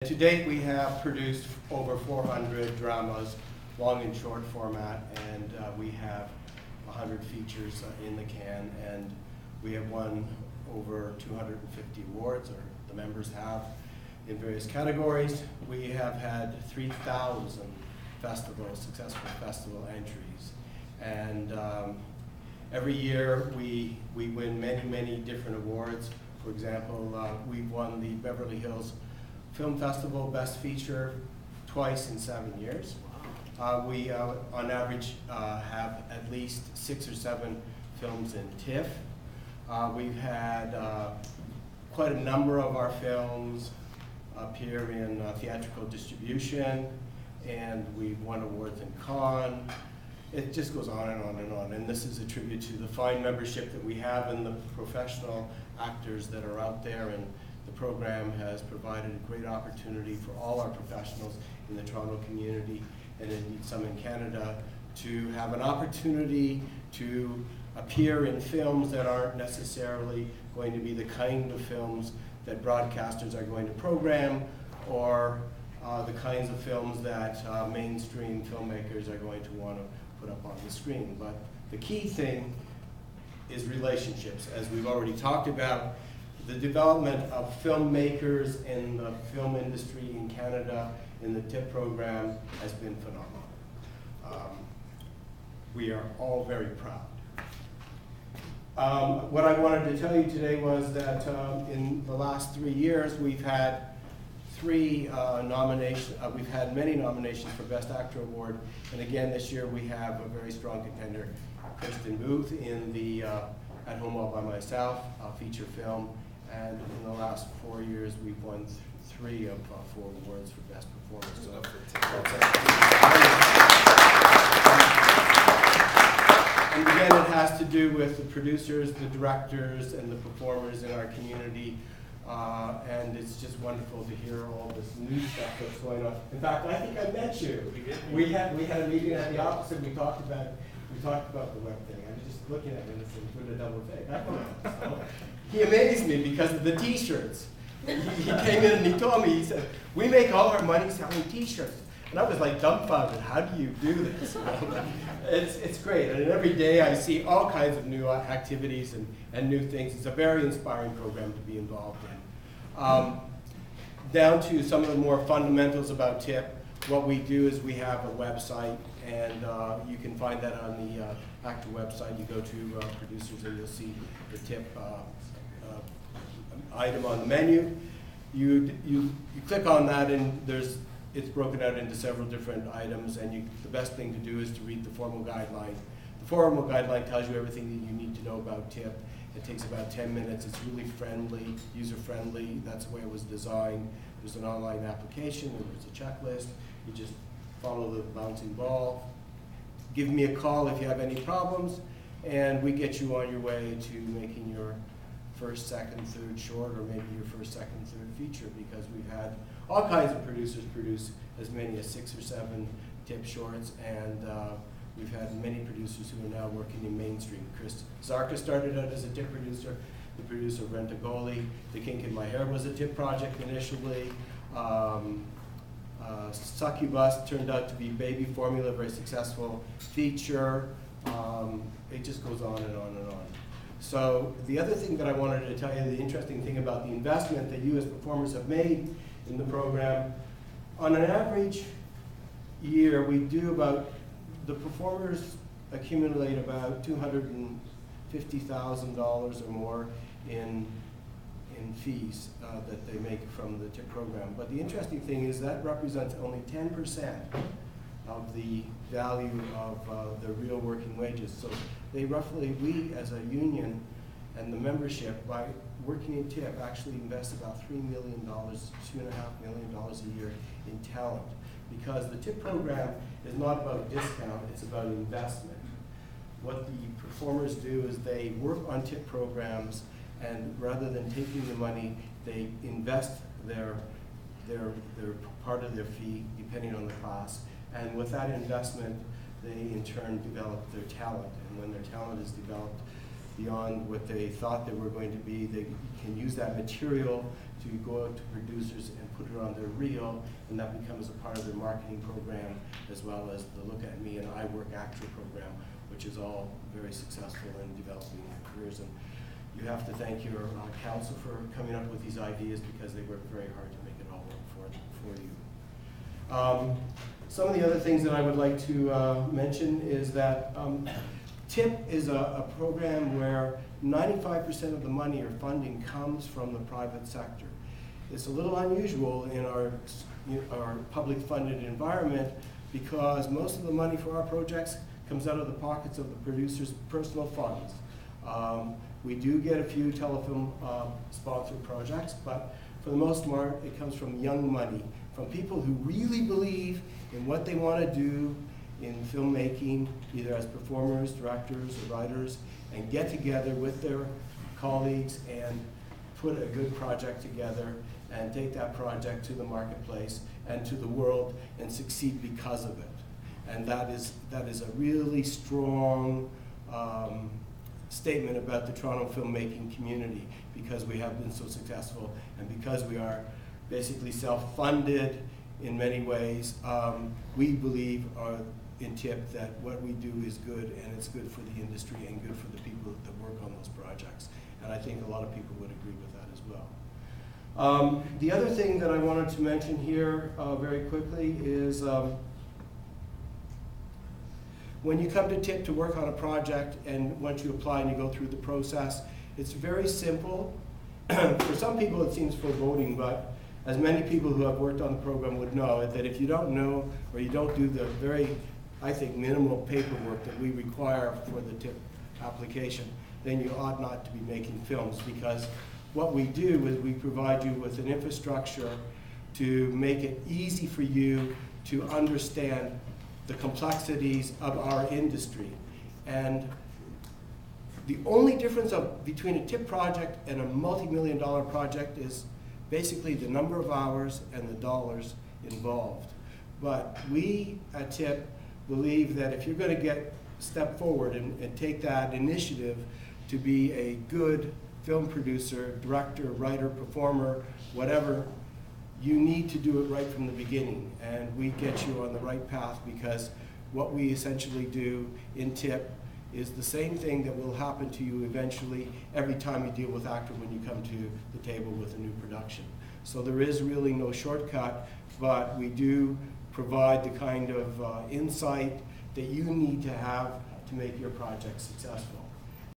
To date, we have produced over 400 dramas, long and short format, and we have 100 features in the can, and we have won over 250 awards, or the members have, in various categories. We have had 3,000 successful festival entries, and every year we win many different awards. For example, we've won the Beverly Hills Film Festival Best Feature twice in 7 years. We, on average, have at least 6 or 7 films in TIFF. We've had quite a number of our films appear in theatrical distribution, and we've won awards in Cannes. It just goes on and on and on, and this is a tribute to the fine membership that we have and the professional actors that are out there, and the program has provided a great opportunity for all our professionals in the Toronto community, and indeed some in Canada, to have an opportunity to appear in films that aren't necessarily going to be the kind of films that broadcasters are going to program, or the kinds of films that mainstream filmmakers are going to want to put up on the screen. But the key thing is relationships, as we've already talked about. The development of filmmakers in the film industry in Canada in the TIP program has been phenomenal. We are all very proud. What I wanted to tell you today was that in the last 3 years we've had many nominations for Best Actor Award, and again this year we have a very strong contender, Kristen Booth, in the At Home All By Myself feature film. And in the last 4 years, we've won 3 of 4 awards for Best Performance. So and again, it has to do with the producers, the directors, and the performers in our community. And it's just wonderful to hear all this new stuff that's going on. In fact, I think I met you. We had a meeting at the office, and we talked about the web thing. I was just looking at it and said, "Put a double take." I don't know. So, he amazed me because of the T-shirts. He came in and he told me, he said, "We make all our money selling T-shirts." And I was like dumbfounded. How do you do this? It's great. And every day I see all kinds of new activities and new things. It's a very inspiring program to be involved in. Down to some of the more fundamentals about TIP, what we do is we have a website, and you can find that on the actor website. You go to producers and you'll see the TIP item on the menu. You click on that, and it's broken out into several different items, and the best thing to do is to read the formal guideline. The formal guideline tells you everything that you need to know about TIP. It takes about 10 minutes. It's really friendly, user-friendly. That's the way it was designed. There's an online application, and there's a checklist. You just follow the bouncing ball. Give me a call if you have any problems, and we get you on your way to making your first, second, third short, or maybe your first, second, third feature, because we've had all kinds of producers produce as many as 6 or 7 TIP shorts, and we've had many producers who are now working in mainstream. Chris Zarka started out as a TIP producer, the producer of Rent-A-Goli. The Kink in My Hair was a TIP project initially. Succubus turned out to be Baby Formula, a very successful feature. It just goes on and on and on. So the other thing that I wanted to tell you, the interesting thing about the investment that you as performers have made in the program, on an average year, we do the performers accumulate about $250,000 or more in fees that they make from the TIP program. But the interesting thing is that represents only 10% of the value of their real working wages. So we as a union and the membership, by working in TIP, actually invest about $3 million, $2.5 million a year in talent. Because the TIP program is not about discount, it's about investment. What the performers do is they work on TIP programs, and rather than taking the money, they invest their part of their fee, depending on the class. And with that investment, they in turn develop their talent. And when their talent is developed beyond what they thought they were going to be, they can use that material to go out to producers and put it on their reel, and that becomes a part of their marketing program, as well as the Look at Me and I Work Actor program, which is all very successful in developing their careers. And you have to thank your council for coming up with these ideas, because they work very hard to make it all work for you. Some of the other things that I would like to mention is that TIP is a program where 95% of the money or funding comes from the private sector. It's a little unusual in our public funded environment, because most of the money for our projects comes out of the pockets of the producers' personal funds. We do get a few telefilm sponsored projects, but for the most part, it comes from young money, from people who really believe in what they want to do in filmmaking, either as performers, directors, or writers, and get together with their colleagues and put a good project together and take that project to the marketplace and to the world and succeed because of it. And that is a really strong statement about the Toronto filmmaking community, because we have been so successful and because we are basically self-funded in many ways. We believe in TIP that what we do is good, and it's good for the industry and good for the people that work on those projects. And I think a lot of people would agree with that as well. The other thing that I wanted to mention here very quickly is when you come to TIP to work on a project, and once you apply and you go through the process, it's very simple. For some people it seems foreboding, but as many people who have worked on the program would know, that if you don't know or you don't do the very, I think, minimal paperwork that we require for the TIP application, then you ought not to be making films, because what we do is we provide you with an infrastructure to make it easy for you to understand the complexities of our industry. And the only difference between a TIP project and a multi-million-dollar project is basically the number of hours and the dollars involved. But we at TIP believe that if you're going to step forward and take that initiative to be a good film producer, director, writer, performer, whatever, you need to do it right from the beginning. And we get you on the right path, because what we essentially do in TIP is the same thing that will happen to you eventually every time you deal with actor when you come to the table with a new production. So there is really no shortcut, but we do provide the kind of insight that you need to have to make your project successful.